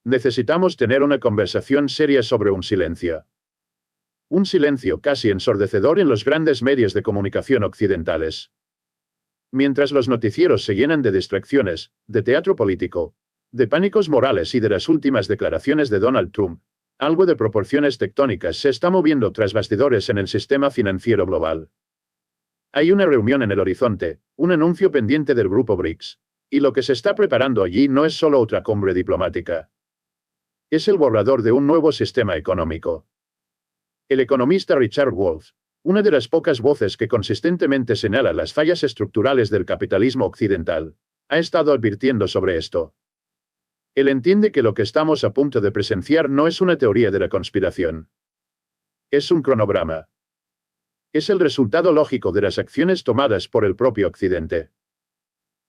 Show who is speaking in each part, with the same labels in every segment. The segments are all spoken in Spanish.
Speaker 1: necesitamos tener una conversación seria sobre un silencio. Un silencio casi ensordecedor en los grandes medios de comunicación occidentales. Mientras los noticieros se llenan de distracciones, de teatro político, de pánicos morales y de las últimas declaraciones de Donald Trump, algo de proporciones tectónicas se está moviendo tras bastidores en el sistema financiero global. Hay una reunión en el horizonte, un anuncio pendiente del grupo BRICS, y lo que se está preparando allí no es solo otra cumbre diplomática. Es el borrador de un nuevo sistema económico. El economista Richard Wolff, una de las pocas voces que consistentemente señala las fallas estructurales del capitalismo occidental, ha estado advirtiendo sobre esto. Él entiende que lo que estamos a punto de presenciar no es una teoría de la conspiración. Es un cronograma. Es el resultado lógico de las acciones tomadas por el propio Occidente.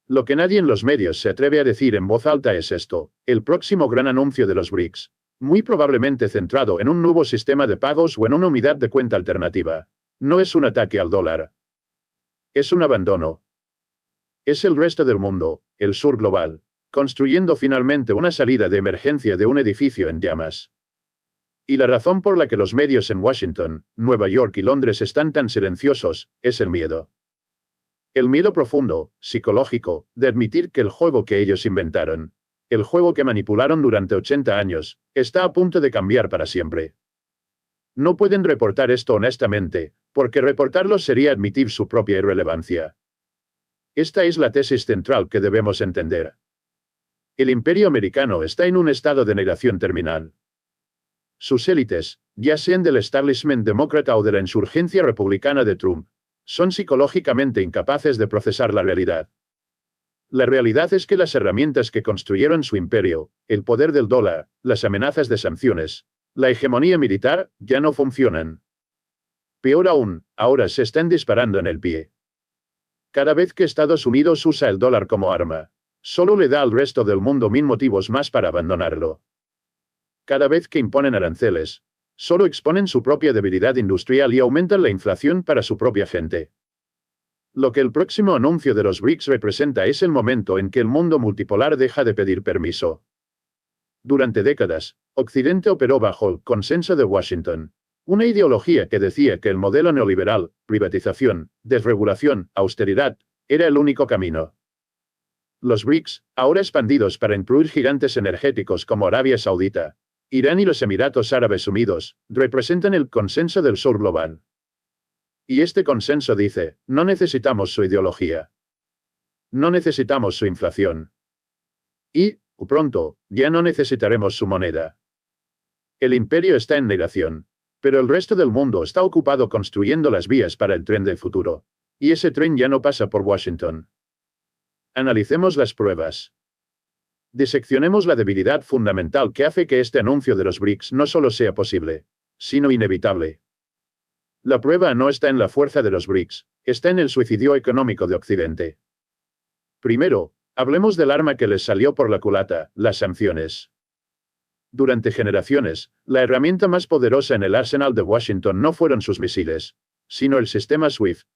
Speaker 1: Lo que nadie en los medios se atreve a decir en voz alta es esto: el próximo gran anuncio de los BRICS, muy probablemente centrado en un nuevo sistema de pagos o en una unidad de cuenta alternativa, no es un ataque al dólar. Es un abandono. Es el resto del mundo, el sur global, construyendo finalmente una salida de emergencia de un edificio en llamas. Y la razón por la que los medios en Washington, Nueva York y Londres están tan silenciosos, es el miedo. El miedo profundo, psicológico, de admitir que el juego que ellos inventaron, el juego que manipularon durante 80 años, está a punto de cambiar para siempre. No pueden reportar esto honestamente, porque reportarlo sería admitir su propia irrelevancia. Esta es la tesis central que debemos entender. El imperio americano está en un estado de negación terminal. Sus élites, ya sean del establishment demócrata o de la insurgencia republicana de Trump, son psicológicamente incapaces de procesar la realidad. La realidad es que las herramientas que construyeron su imperio, el poder del dólar, las amenazas de sanciones, la hegemonía militar, ya no funcionan. Peor aún, ahora se están disparando en el pie. Cada vez que Estados Unidos usa el dólar como arma, solo le da al resto del mundo 1000 motivos más para abandonarlo. Cada vez que imponen aranceles, solo exponen su propia debilidad industrial y aumentan la inflación para su propia gente. Lo que el próximo anuncio de los BRICS representa es el momento en que el mundo multipolar deja de pedir permiso. Durante décadas, Occidente operó bajo el consenso de Washington, una ideología que decía que el modelo neoliberal, privatización, desregulación, austeridad, era el único camino. Los BRICS, ahora expandidos para incluir gigantes energéticos como Arabia Saudita, Irán y los Emiratos Árabes Unidos, representan el consenso del sur global. Y este consenso dice: no necesitamos su ideología. No necesitamos su inflación. Y, pronto, ya no necesitaremos su moneda. El imperio está en negación. Pero el resto del mundo está ocupado construyendo las vías para el tren del futuro. Y ese tren ya no pasa por Washington. Analicemos las pruebas. Diseccionemos la debilidad fundamental que hace que este anuncio de los BRICS no solo sea posible, sino inevitable. La prueba no está en la fuerza de los BRICS, está en el suicidio económico de Occidente. Primero, hablemos del arma que les salió por la culata, las sanciones. Durante generaciones, la herramienta más poderosa en el arsenal de Washington no fueron sus misiles, sino el sistema SWIFT.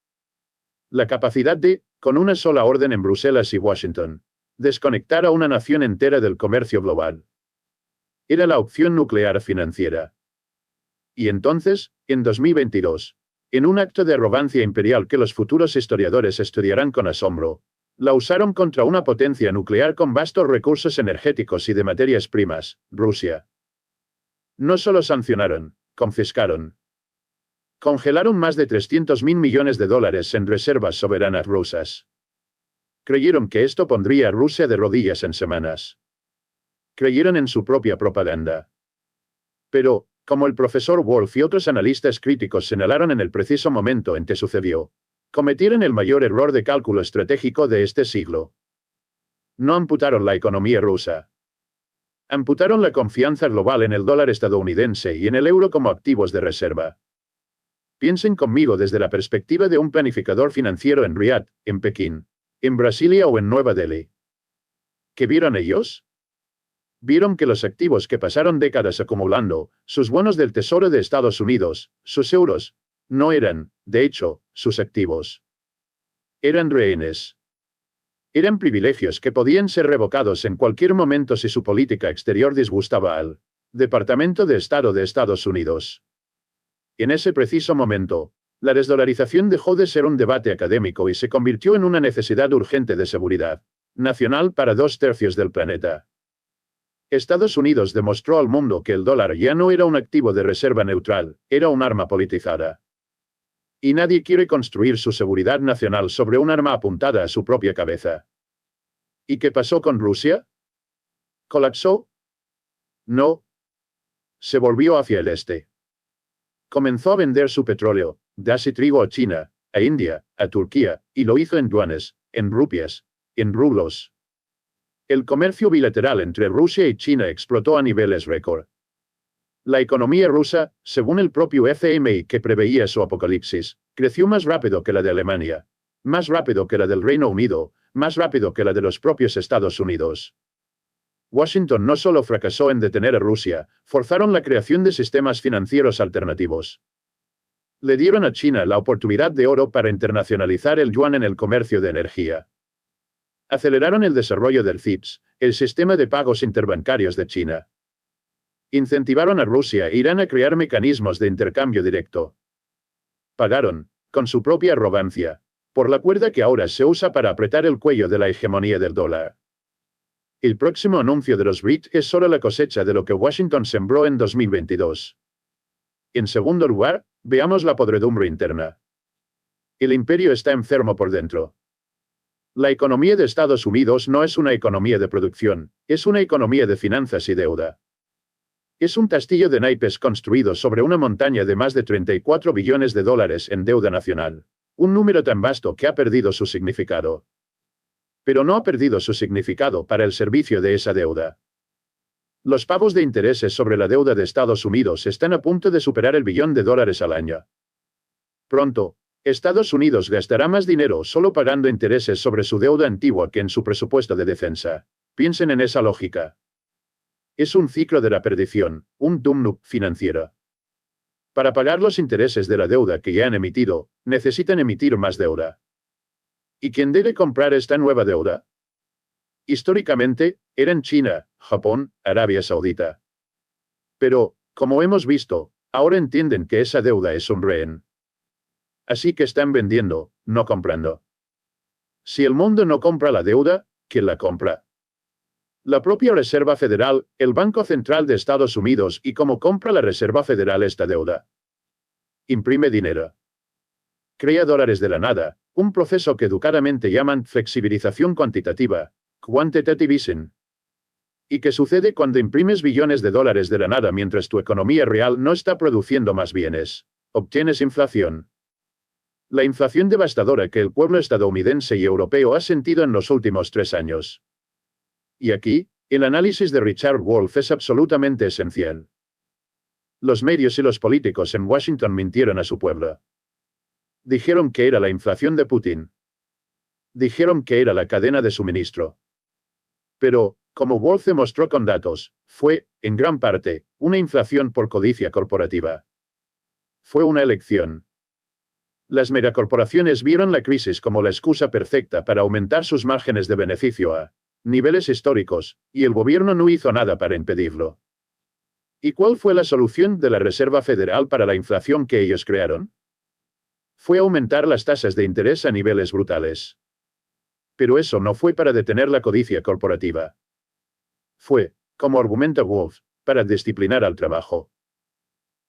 Speaker 1: La capacidad de, con una sola orden en Bruselas y Washington, desconectar a una nación entera del comercio global. Era la opción nuclear financiera. Y entonces, en 2022, en un acto de arrogancia imperial que los futuros historiadores estudiarán con asombro, la usaron contra una potencia nuclear con vastos recursos energéticos y de materias primas, Rusia. No solo sancionaron, confiscaron. Congelaron más de 300.000 millones de dólares en reservas soberanas rusas. Creyeron que esto pondría a Rusia de rodillas en semanas. Creyeron en su propia propaganda. Pero, como el profesor Wolff y otros analistas críticos señalaron en el preciso momento en que sucedió, cometieron el mayor error de cálculo estratégico de este siglo. No amputaron la economía rusa. Amputaron la confianza global en el dólar estadounidense y en el euro como activos de reserva. Piensen conmigo desde la perspectiva de un planificador financiero en Riad, en Pekín, en Brasilia o en Nueva Delhi. ¿Qué vieron ellos? Vieron que los activos que pasaron décadas acumulando, sus bonos del Tesoro de Estados Unidos, sus euros, no eran, de hecho, sus activos. Eran rehenes. Eran privilegios que podían ser revocados en cualquier momento si su política exterior disgustaba al Departamento de Estado de Estados Unidos. En ese preciso momento, la desdolarización dejó de ser un debate académico y se convirtió en una necesidad urgente de seguridad nacional para 2/3 del planeta. Estados Unidos demostró al mundo que el dólar ya no era un activo de reserva neutral, era un arma politizada. Y nadie quiere construir su seguridad nacional sobre un arma apuntada a su propia cabeza. ¿Y qué pasó con Rusia? ¿Colapsó? No. Se volvió hacia el este. Comenzó a vender su petróleo, gas y trigo a China, a India, a Turquía, y lo hizo en yuanes, en rupias, en rublos. El comercio bilateral entre Rusia y China explotó a niveles récord. La economía rusa, según el propio FMI que preveía su apocalipsis, creció más rápido que la de Alemania, más rápido que la del Reino Unido, más rápido que la de los propios Estados Unidos. Washington no solo fracasó en detener a Rusia, forzaron la creación de sistemas financieros alternativos. Le dieron a China la oportunidad de oro para internacionalizar el yuan en el comercio de energía. Aceleraron el desarrollo del CIPS, el sistema de pagos interbancarios de China. Incentivaron a Rusia e Irán a crear mecanismos de intercambio directo. Pagaron, con su propia arrogancia, por la cuerda que ahora se usa para apretar el cuello de la hegemonía del dólar. El próximo anuncio de los BRICS es solo la cosecha de lo que Washington sembró en 2022. En segundo lugar, veamos la podredumbre interna. El imperio está enfermo por dentro. La economía de Estados Unidos no es una economía de producción, es una economía de finanzas y deuda. Es un castillo de naipes construido sobre una montaña de más de 34 billones de dólares en deuda nacional. Un número tan vasto que ha perdido su significado. Pero no ha perdido su significado para el servicio de esa deuda. Los pagos de intereses sobre la deuda de Estados Unidos están a punto de superar el billón de dólares al año. Pronto, Estados Unidos gastará más dinero solo pagando intereses sobre su deuda antigua que en su presupuesto de defensa. Piensen en esa lógica. Es un ciclo de la perdición, un doom loop financiero. Para pagar los intereses de la deuda que ya han emitido, necesitan emitir más deuda. ¿Y quién debe comprar esta nueva deuda? Históricamente, eran China, Japón, Arabia Saudita. Pero, como hemos visto, ahora entienden que esa deuda es un rehén. Así que están vendiendo, no comprando. Si el mundo no compra la deuda, ¿quién la compra? La propia Reserva Federal, el Banco Central de Estados Unidos, y cómo compra la Reserva Federal esta deuda. Imprime dinero. Crea dólares de la nada, un proceso que educadamente llaman flexibilización cuantitativa, quantitative easing. ¿Y qué sucede cuando imprimes billones de dólares de la nada mientras tu economía real no está produciendo más bienes? Obtienes inflación. La inflación devastadora que el pueblo estadounidense y europeo ha sentido en los últimos 3 años. Y aquí, el análisis de Richard Wolff es absolutamente esencial. Los medios y los políticos en Washington mintieron a su pueblo. Dijeron que era la inflación de Putin. Dijeron que era la cadena de suministro. Pero, como Wolff demostró con datos, fue, en gran parte, una inflación por codicia corporativa. Fue una elección. Las megacorporaciones vieron la crisis como la excusa perfecta para aumentar sus márgenes de beneficio a niveles históricos, y el gobierno no hizo nada para impedirlo. ¿Y cuál fue la solución de la Reserva Federal para la inflación que ellos crearon? Fue aumentar las tasas de interés a niveles brutales. Pero eso no fue para detener la codicia corporativa. Fue, como argumenta Wolff, para disciplinar al trabajo.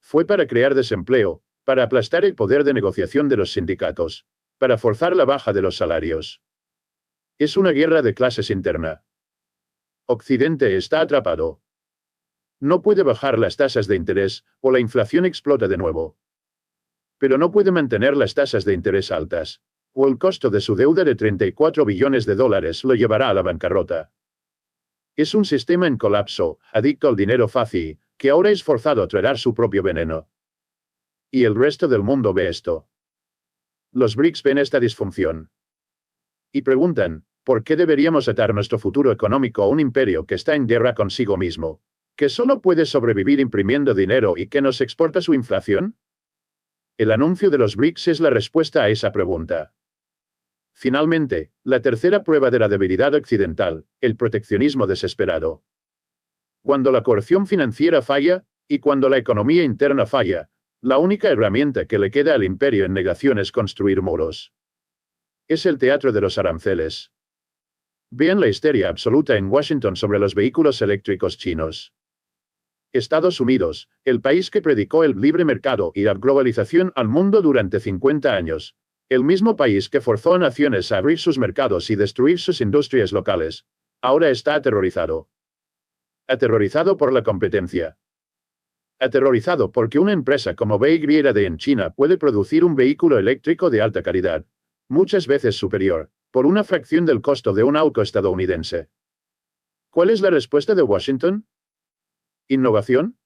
Speaker 1: Fue para crear desempleo, para aplastar el poder de negociación de los sindicatos, para forzar la baja de los salarios. Es una guerra de clases interna. Occidente está atrapado. No puede bajar las tasas de interés, o la inflación explota de nuevo. Pero no puede mantener las tasas de interés altas, o el costo de su deuda de 34 billones de dólares lo llevará a la bancarrota. Es un sistema en colapso, adicto al dinero fácil, que ahora es forzado a tragar su propio veneno. Y el resto del mundo ve esto. Los BRICS ven esta disfunción. Y preguntan, ¿por qué deberíamos atar nuestro futuro económico a un imperio que está en guerra consigo mismo, que solo puede sobrevivir imprimiendo dinero y que nos exporta su inflación? El anuncio de los BRICS es la respuesta a esa pregunta. Finalmente, la tercera prueba de la debilidad occidental, el proteccionismo desesperado. Cuando la coerción financiera falla, y cuando la economía interna falla, la única herramienta que le queda al imperio en negación es construir muros. Es el teatro de los aranceles. Vean la histeria absoluta en Washington sobre los vehículos eléctricos chinos. Estados Unidos, el país que predicó el libre mercado y la globalización al mundo durante 50 años. El mismo país que forzó a naciones a abrir sus mercados y destruir sus industrias locales. Ahora está aterrorizado. Aterrorizado por la competencia. Aterrorizado porque una empresa como BYD en China puede producir un vehículo eléctrico de alta calidad, muchas veces superior, por una fracción del costo de un auto estadounidense. ¿Cuál es la respuesta de Washington? ¿Innovación?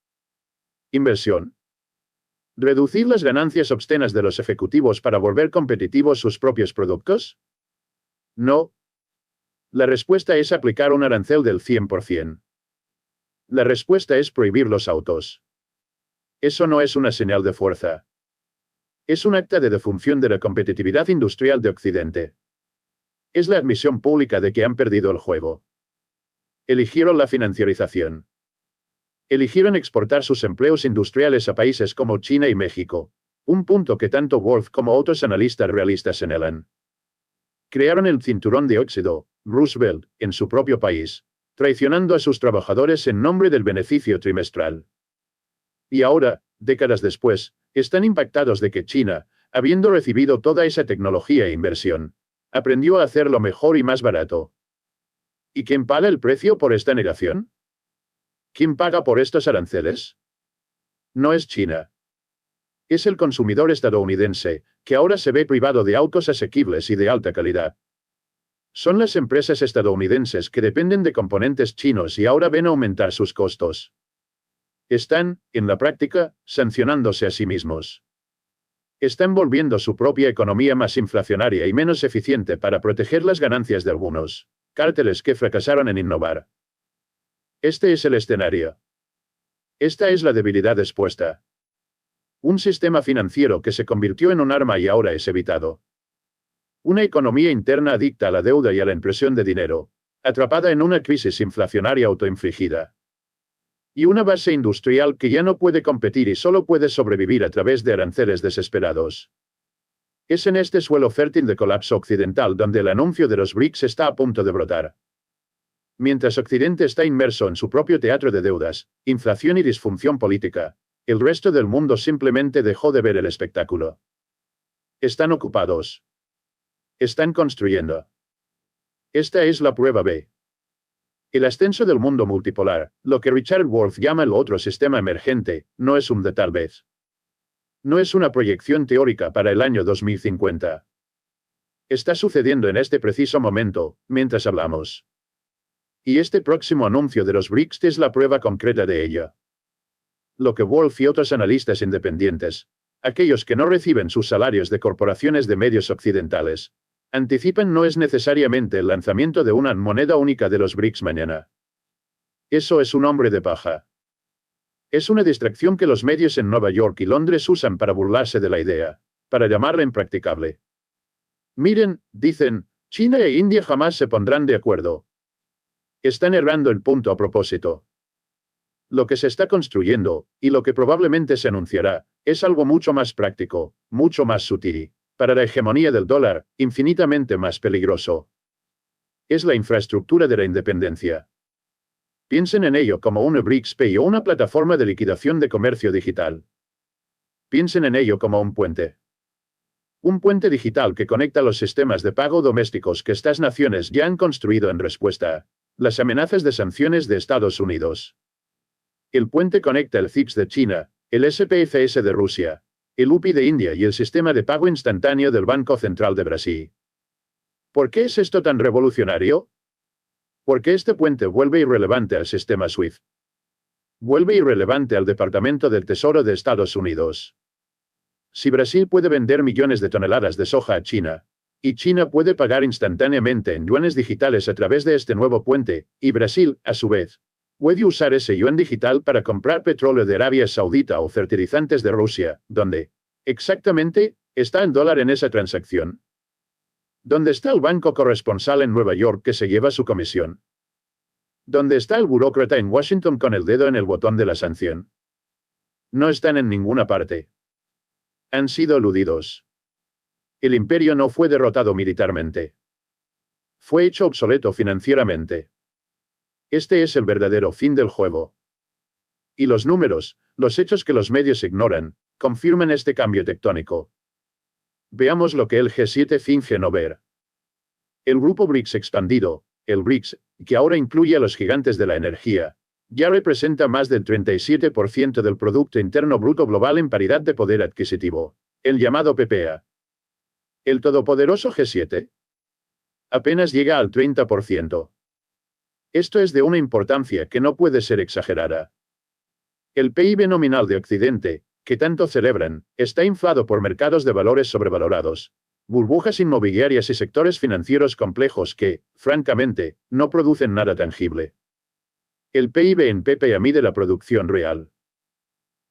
Speaker 1: ¿Inversión? ¿Reducir las ganancias obscenas de los ejecutivos para volver competitivos sus propios productos? No. La respuesta es aplicar un arancel del 100%. La respuesta es prohibir los autos. Eso no es una señal de fuerza. Es un acta de defunción de la competitividad industrial de Occidente. Es la admisión pública de que han perdido el juego. Eligieron la financiarización. Eligieron exportar sus empleos industriales a países como China y México, un punto que tanto Wolf como otros analistas realistas señalan. Crearon el cinturón de óxido, Roosevelt, en su propio país, traicionando a sus trabajadores en nombre del beneficio trimestral. Y ahora, décadas después, están impactados de que China, habiendo recibido toda esa tecnología e inversión, aprendió a hacerlo mejor y más barato. ¿Y quién paga el precio por esta negación? ¿Quién paga por estos aranceles? No es China. Es el consumidor estadounidense, que ahora se ve privado de autos asequibles y de alta calidad. Son las empresas estadounidenses que dependen de componentes chinos y ahora ven aumentar sus costos. Están, en la práctica, sancionándose a sí mismos. Están volviendo su propia economía más inflacionaria y menos eficiente para proteger las ganancias de algunos cárteles que fracasaron en innovar. Este es el escenario. Esta es la debilidad expuesta. Un sistema financiero que se convirtió en un arma y ahora es evitado. Una economía interna adicta a la deuda y a la impresión de dinero, atrapada en una crisis inflacionaria autoinfligida. Y una base industrial que ya no puede competir y solo puede sobrevivir a través de aranceles desesperados. Es en este suelo fértil de colapso occidental donde el anuncio de los BRICS está a punto de brotar. Mientras Occidente está inmerso en su propio teatro de deudas, inflación y disfunción política, el resto del mundo simplemente dejó de ver el espectáculo. Están ocupados. Están construyendo. Esta es la prueba B. El ascenso del mundo multipolar, lo que Richard Wolff llama el otro sistema emergente, no es un de tal vez. No es una proyección teórica para el año 2050. Está sucediendo en este preciso momento, mientras hablamos. Y este próximo anuncio de los BRICS es la prueba concreta de ello. Lo que Wolff y otros analistas independientes, aquellos que no reciben sus salarios de corporaciones de medios occidentales, anticipan no es necesariamente el lanzamiento de una moneda única de los BRICS mañana. Eso es un hombre de paja. Es una distracción que los medios en Nueva York y Londres usan para burlarse de la idea, para llamarla impracticable. Miren, dicen, China e India jamás se pondrán de acuerdo. Están errando el punto a propósito. Lo que se está construyendo, y lo que probablemente se anunciará, es algo mucho más práctico, mucho más sutil, para la hegemonía del dólar, infinitamente más peligroso. Es la infraestructura de la independencia. Piensen en ello como una BRICS Pay o una plataforma de liquidación de comercio digital. Piensen en ello como un puente. Un puente digital que conecta los sistemas de pago domésticos que estas naciones ya han construido en respuesta a las amenazas de sanciones de Estados Unidos. El puente conecta el CIPS de China, el SPFS de Rusia, el UPI de India y el sistema de pago instantáneo del Banco Central de Brasil. ¿Por qué es esto tan revolucionario? Porque este puente vuelve irrelevante al sistema SWIFT. Vuelve irrelevante al Departamento del Tesoro de Estados Unidos. Si Brasil puede vender millones de toneladas de soja a China, y China puede pagar instantáneamente en yuanes digitales a través de este nuevo puente, y Brasil, a su vez, puede usar ese yuan digital para comprar petróleo de Arabia Saudita o fertilizantes de Rusia, ¿dónde exactamente está el dólar en esa transacción? ¿Dónde está el banco corresponsal en Nueva York que se lleva su comisión? ¿Dónde está el burócrata en Washington con el dedo en el botón de la sanción? No están en ninguna parte. Han sido eludidos. El imperio no fue derrotado militarmente. Fue hecho obsoleto financieramente. Este es el verdadero fin del juego. Y los números, los hechos que los medios ignoran, confirman este cambio tectónico. Veamos lo que el G7 finge no ver. El grupo BRICS expandido, el BRICS, que ahora incluye a los gigantes de la energía, ya representa más del 37% del Producto Interno Bruto Global en paridad de poder adquisitivo, el llamado PPA. El todopoderoso G7 apenas llega al 30%. Esto es de una importancia que no puede ser exagerada. El PIB nominal de Occidente, que tanto celebran, está inflado por mercados de valores sobrevalorados, burbujas inmobiliarias y sectores financieros complejos que, francamente, no producen nada tangible. El PIB en PPA mide la producción real.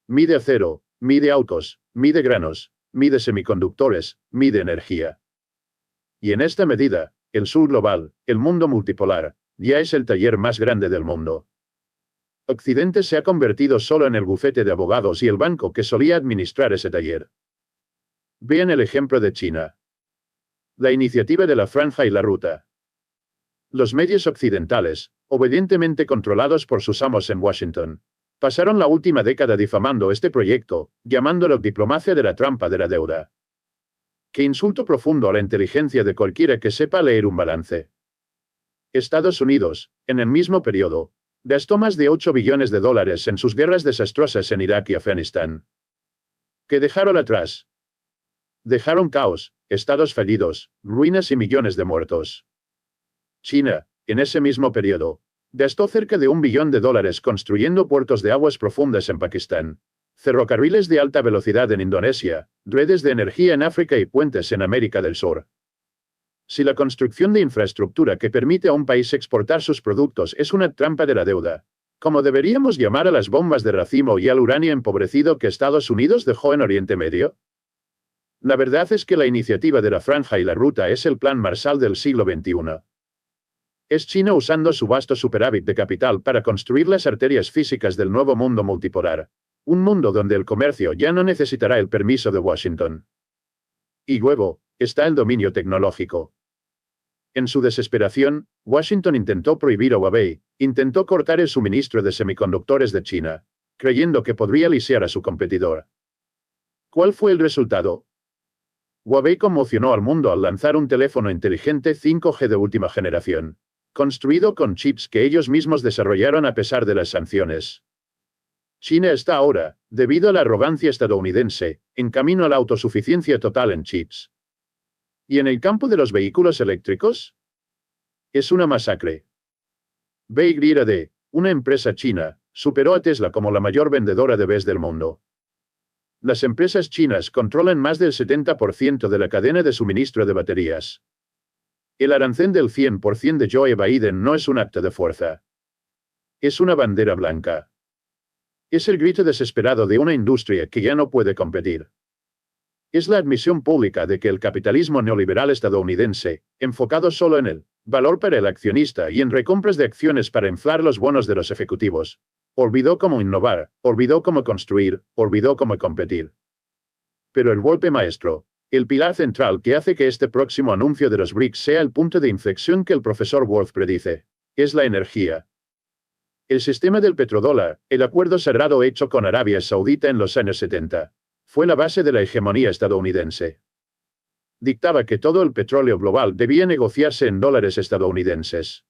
Speaker 1: Mide acero, mide autos, mide granos, mide semiconductores, mide energía. Y en esta medida, el sur global, el mundo multipolar, ya es el taller más grande del mundo. Occidente se ha convertido solo en el bufete de abogados y el banco que solía administrar ese taller. Vean el ejemplo de China. La iniciativa de la Franja y la Ruta. Los medios occidentales, obedientemente controlados por sus amos en Washington, pasaron la última década difamando este proyecto, llamándolo diplomacia de la trampa de la deuda. Qué insulto profundo a la inteligencia de cualquiera que sepa leer un balance. Estados Unidos, en el mismo periodo, gastó más de 8 billones de dólares en sus guerras desastrosas en Irak y Afganistán. ¿Qué dejaron atrás? Dejaron caos, estados fallidos, ruinas y millones de muertos. China, en ese mismo periodo, gastó cerca de $1 billón construyendo puertos de aguas profundas en Pakistán, ferrocarriles de alta velocidad en Indonesia, redes de energía en África y puentes en América del Sur. Si la construcción de infraestructura que permite a un país exportar sus productos es una trampa de la deuda, ¿cómo deberíamos llamar a las bombas de racimo y al uranio empobrecido que Estados Unidos dejó en Oriente Medio? La verdad es que la iniciativa de la Franja y la Ruta es el plan Marshall del siglo XXI. Es China usando su vasto superávit de capital para construir las arterias físicas del nuevo mundo multipolar, un mundo donde el comercio ya no necesitará el permiso de Washington. Y luego, está el dominio tecnológico. En su desesperación, Washington intentó prohibir a Huawei, intentó cortar el suministro de semiconductores de China, creyendo que podría lisiar a su competidor. ¿Cuál fue el resultado? Huawei conmocionó al mundo al lanzar un teléfono inteligente 5G de última generación, construido con chips que ellos mismos desarrollaron a pesar de las sanciones. China está ahora, debido a la arrogancia estadounidense, en camino a la autosuficiencia total en chips. ¿Y en el campo de los vehículos eléctricos? Es una masacre. BYD, una empresa china, superó a Tesla como la mayor vendedora de BEVs del mundo. Las empresas chinas controlan más del 70% de la cadena de suministro de baterías. El arancel del 100% de Joe Biden no es un acto de fuerza. Es una bandera blanca. Es el grito desesperado de una industria que ya no puede competir. Es la admisión pública de que el capitalismo neoliberal estadounidense, enfocado solo en el valor para el accionista y en recompras de acciones para inflar los bonos de los ejecutivos, olvidó cómo innovar, olvidó cómo construir, olvidó cómo competir. Pero el golpe maestro, el pilar central que hace que este próximo anuncio de los BRICS sea el punto de inflexión que el profesor Wolf predice, es la energía. El sistema del petrodólar, el acuerdo sagrado hecho con Arabia Saudita en los años 70, fue la base de la hegemonía estadounidense. Dictaba que todo el petróleo global debía negociarse en dólares estadounidenses.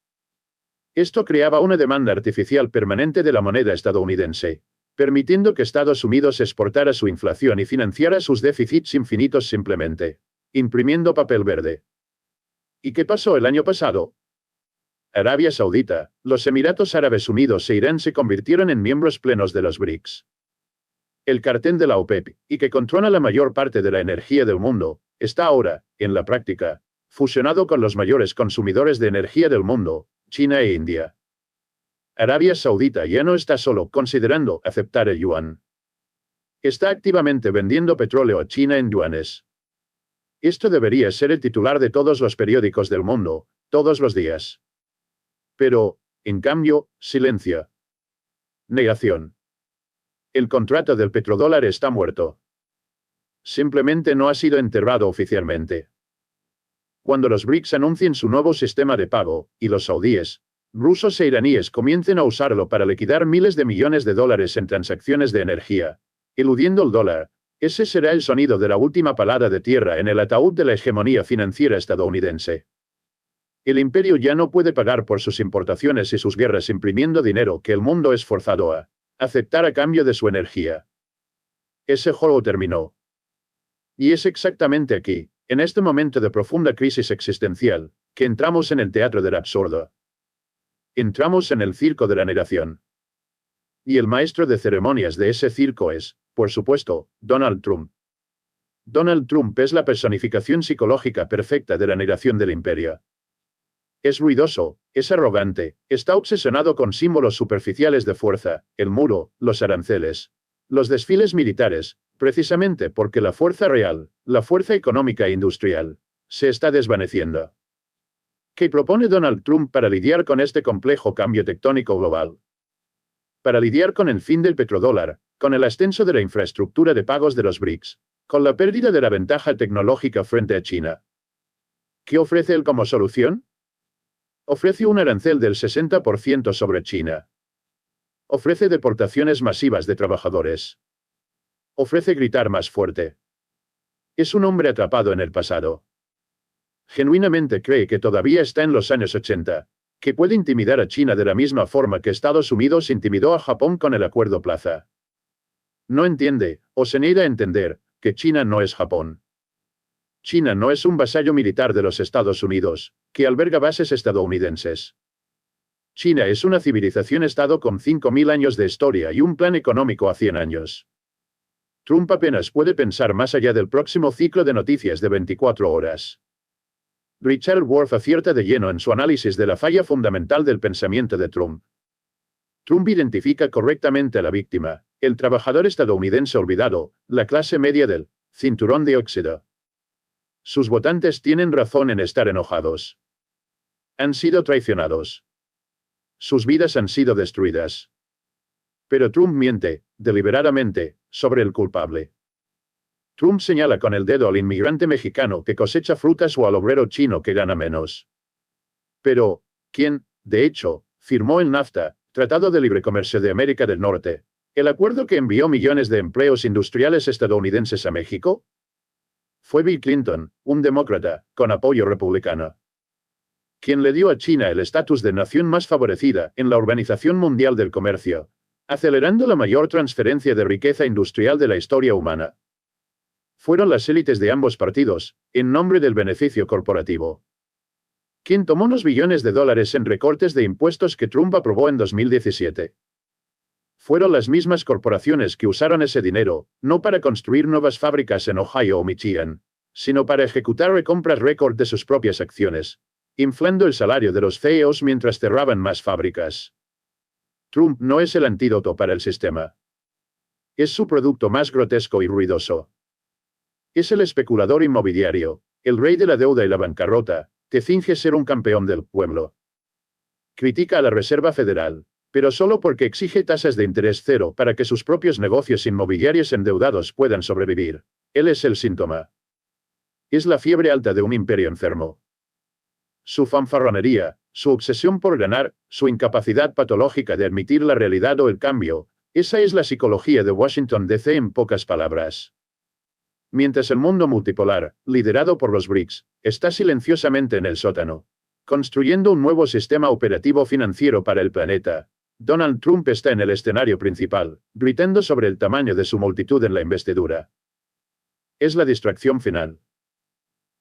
Speaker 1: Esto creaba una demanda artificial permanente de la moneda estadounidense, permitiendo que Estados Unidos exportara su inflación y financiara sus déficits infinitos simplemente, imprimiendo papel verde. ¿Y qué pasó el año pasado? Arabia Saudita, los Emiratos Árabes Unidos e Irán se convirtieron en miembros plenos de los BRICS. El cartel de la OPEP, y que controla la mayor parte de la energía del mundo, está ahora, en la práctica, fusionado con los mayores consumidores de energía del mundo, China e India. Arabia Saudita ya no está solo considerando aceptar el yuan. Está activamente vendiendo petróleo a China en yuanes. Esto debería ser el titular de todos los periódicos del mundo, todos los días. Pero, en cambio, silencio. Negación. El contrato del petrodólar está muerto. Simplemente no ha sido enterrado oficialmente. Cuando los BRICS anuncien su nuevo sistema de pago, y los saudíes, rusos e iraníes comiencen a usarlo para liquidar miles de millones de dólares en transacciones de energía, eludiendo el dólar, ese será el sonido de la última palada de tierra en el ataúd de la hegemonía financiera estadounidense. El imperio ya no puede pagar por sus importaciones y sus guerras imprimiendo dinero que el mundo es forzado a aceptar a cambio de su energía. Ese juego terminó. Y es exactamente aquí, en este momento de profunda crisis existencial, que entramos en el teatro del absurdo. Entramos en el circo de la negación. Y el maestro de ceremonias de ese circo es, por supuesto, Donald Trump. Donald Trump es la personificación psicológica perfecta de la negación del imperio. Es ruidoso, es arrogante, está obsesionado con símbolos superficiales de fuerza, el muro, los aranceles, los desfiles militares, precisamente porque la fuerza real, la fuerza económica e industrial, se está desvaneciendo. ¿Qué propone Donald Trump para lidiar con este complejo cambio tectónico global? Para lidiar con el fin del petrodólar, con el ascenso de la infraestructura de pagos de los BRICS, con la pérdida de la ventaja tecnológica frente a China. ¿Qué ofrece él como solución? Ofrece un arancel del 60% sobre China. Ofrece deportaciones masivas de trabajadores. Ofrece gritar más fuerte. Es un hombre atrapado en el pasado. Genuinamente cree que todavía está en los años 80, que puede intimidar a China de la misma forma que Estados Unidos intimidó a Japón con el Acuerdo Plaza. No entiende, o se niega a entender, que China no es Japón. China no es un vasallo militar de los Estados Unidos, que alberga bases estadounidenses. China es una civilización-estado con 5.000 años de historia y un plan económico a 100 años. Trump apenas puede pensar más allá del próximo ciclo de noticias de 24 horas. Richard Wolff acierta de lleno en su análisis de la falla fundamental del pensamiento de Trump. Trump identifica correctamente a la víctima, el trabajador estadounidense olvidado, la clase media del cinturón de óxido. Sus votantes tienen razón en estar enojados. Han sido traicionados. Sus vidas han sido destruidas. Pero Trump miente, deliberadamente, sobre el culpable. Trump señala con el dedo al inmigrante mexicano que cosecha frutas o al obrero chino que gana menos. Pero, ¿quién, de hecho, firmó el NAFTA, Tratado de Libre Comercio de América del Norte, el acuerdo que envió millones de empleos industriales estadounidenses a México? Fue Bill Clinton, un demócrata, con apoyo republicano, quien le dio a China el estatus de nación más favorecida en la Organización Mundial del Comercio, acelerando la mayor transferencia de riqueza industrial de la historia humana. Fueron las élites de ambos partidos, en nombre del beneficio corporativo, quien tomó los billones de dólares en recortes de impuestos que Trump aprobó en 2017. Fueron las mismas corporaciones que usaron ese dinero, no para construir nuevas fábricas en Ohio o Michigan, sino para ejecutar recompras récord de sus propias acciones, inflando el salario de los CEOs mientras cerraban más fábricas. Trump no es el antídoto para el sistema. Es su producto más grotesco y ruidoso. Es el especulador inmobiliario, el rey de la deuda y la bancarrota, que finge ser un campeón del pueblo. Critica a la Reserva Federal, pero solo porque exige tasas de interés cero para que sus propios negocios inmobiliarios endeudados puedan sobrevivir. Él es el síntoma. Es la fiebre alta de un imperio enfermo. Su fanfarronería, su obsesión por ganar, su incapacidad patológica de admitir la realidad o el cambio, esa es la psicología de Washington DC en pocas palabras. Mientras el mundo multipolar, liderado por los BRICS, está silenciosamente en el sótano, construyendo un nuevo sistema operativo financiero para el planeta, Donald Trump está en el escenario principal, gritando sobre el tamaño de su multitud en la investidura. Es la distracción final.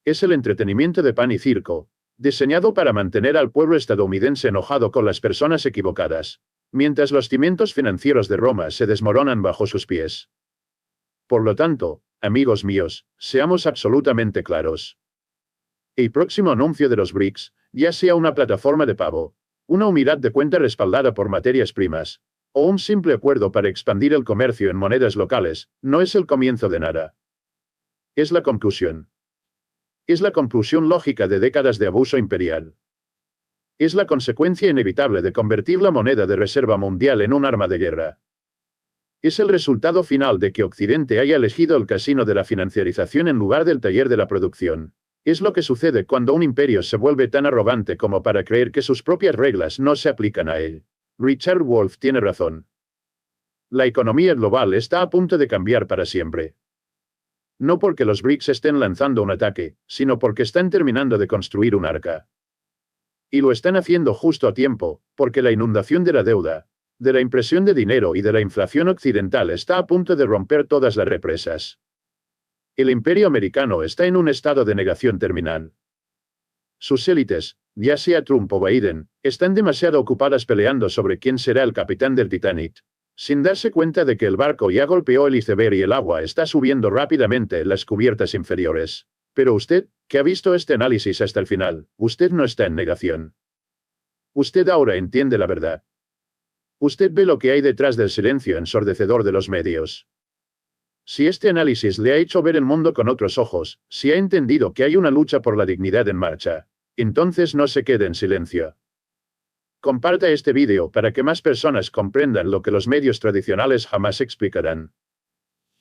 Speaker 1: Es el entretenimiento de pan y circo, diseñado para mantener al pueblo estadounidense enojado con las personas equivocadas, mientras los cimientos financieros de Roma se desmoronan bajo sus pies. Por lo tanto, amigos míos, seamos absolutamente claros. El próximo anuncio de los BRICS, ya sea una plataforma de pago, una unidad de cuenta respaldada por materias primas, o un simple acuerdo para expandir el comercio en monedas locales, no es el comienzo de nada. Es la conclusión. Es la conclusión lógica de décadas de abuso imperial. Es la consecuencia inevitable de convertir la moneda de reserva mundial en un arma de guerra. Es el resultado final de que Occidente haya elegido el casino de la financiarización en lugar del taller de la producción. Es lo que sucede cuando un imperio se vuelve tan arrogante como para creer que sus propias reglas no se aplican a él. Richard Wolff tiene razón. La economía global está a punto de cambiar para siempre. No porque los BRICS estén lanzando un ataque, sino porque están terminando de construir un arca. Y lo están haciendo justo a tiempo, porque la inundación de la deuda, de la impresión de dinero y de la inflación occidental está a punto de romper todas las represas. El imperio americano está en un estado de negación terminal. Sus élites, ya sea Trump o Biden, están demasiado ocupadas peleando sobre quién será el capitán del Titanic, sin darse cuenta de que el barco ya golpeó el iceberg y el agua está subiendo rápidamente en las cubiertas inferiores. Pero usted, que ha visto este análisis hasta el final, usted no está en negación. Usted ahora entiende la verdad. Usted ve lo que hay detrás del silencio ensordecedor de los medios. Si este análisis le ha hecho ver el mundo con otros ojos, si ha entendido que hay una lucha por la dignidad en marcha, entonces no se quede en silencio. Comparta este vídeo para que más personas comprendan lo que los medios tradicionales jamás explicarán.